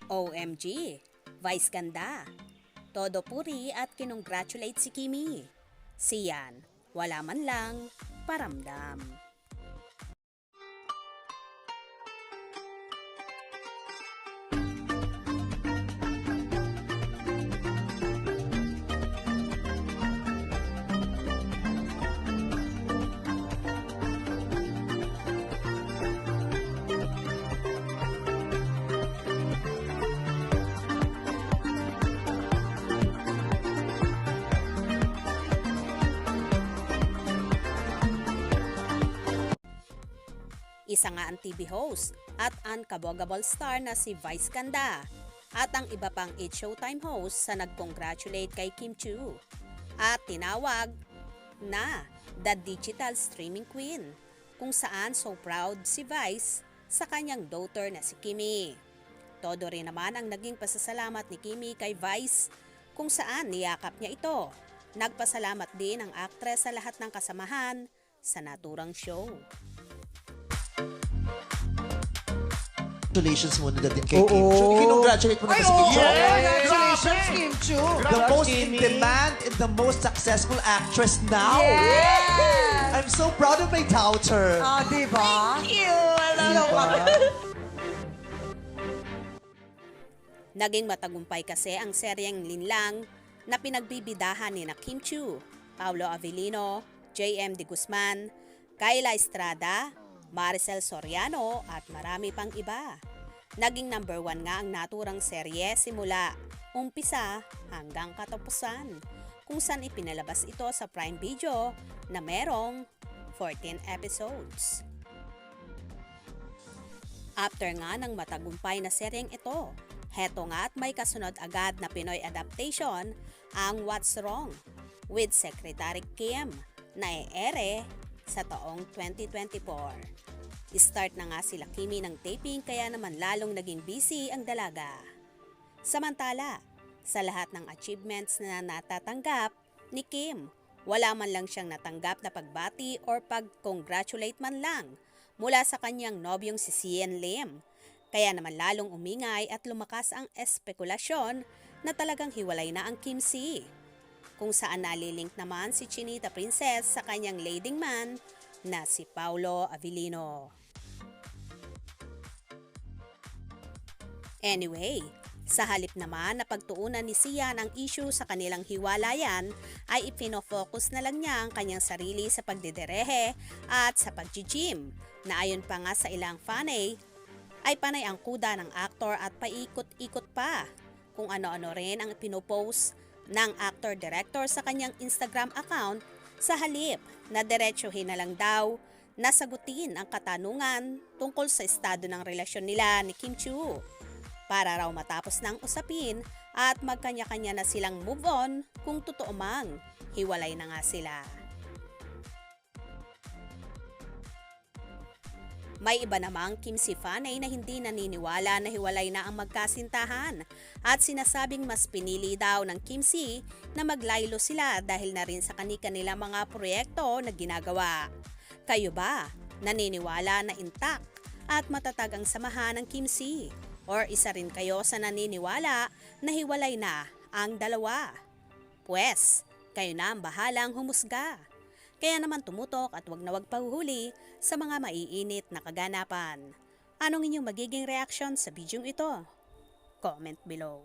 OMG, Vice ganda. Todo puri at kinongratulate si Kimi. Siyan, wala man lang paramdam. Isa nga ang TV host at unkabogable star na si Vice Ganda at ang iba pang It Showtime host sa nag-congratulate kay Kim Chiu at tinawag na The Digital Streaming Queen, kung saan so proud si Vice sa kanyang daughter na si Kimi. Todo rin naman ang naging pasasalamat ni Kimi kay Vice, kung saan niyakap niya ito. Nagpasalamat din ang aktres sa lahat ng kasamahan sa naturang show. Congratulations muna din kay Kim Chiu. Kinongratulate mo na si Kim Chiu. Congratulations, Kim Chiu. The most in demand and the most successful actress now. Yes! I'm so proud of my daughter. Diba? Thank you! Alam Naging matagumpay kasi ang seryeng Linlang na pinagbibidahan ni na Kim Chiu, Paolo Avellino, J.M. De Guzman, Kayla Estrada, Maricel Soriano at marami pang iba. Naging number 1 nga ang naturang serye simula umpisa hanggang katapusan, kung saan ipinalabas ito sa Prime Video na merong 14 episodes. After nga ng matagumpay na seryeng ito, heto nga at may kasunod agad na Pinoy adaptation ang What's Wrong with Secretary Kim na e-ere sa taong 2024. Start na nga sila Kimi ng taping kaya naman lalong naging busy ang dalaga. Samantala, sa lahat ng achievements na natatanggap ni Kim, wala man lang siyang natanggap na pagbati or pag-congratulate man lang mula sa kanyang nobyong si Sian Lim. Kaya naman lalong umingay at lumakas ang espekulasyon na talagang hiwalay na ang Kim C, kung saan nalilink naman si Chinita Princess sa kanyang leading man na si Paolo Avellino. Anyway, sa halip naman na pagtuunan ni Sian ang issue sa kanilang hiwalayan, ay ipinofocus na lang niya ang kanyang sarili sa pagdiderehe at sa pag-gym, na ayon pa nga sa ilang fanay, ay panay ang kuda ng aktor at paikot-ikot pa kung ano-ano rin ang pinopost ng actor-director sa kanyang Instagram account, sa halip na diretsuhin na lang daw na sagutin ang katanungan tungkol sa estado ng relasyon nila ni Kim Chiu, para raw matapos ng usapin at magkanya-kanya na silang move on kung totoo mang hiwalay na nga sila. May iba namang Kim si fanay na hindi naniniwala na hiwalay na ang magkasintahan at sinasabing mas pinili daw ng Kim si na maglaylo sila dahil na rin sa kani-kanila mga proyekto na ginagawa. Kayo ba naniniwala na intact at matatag ang samahan ng Kim si? Or isa rin kayo sa naniniwala na hiwalay na ang dalawa? Pwes, kayo na ang bahalang humusga. Kaya naman tumutok at wag na wag pahuhuli sa mga maiinit na kaganapan. Anong inyong magiging reaction sa bidyong ito? Comment below.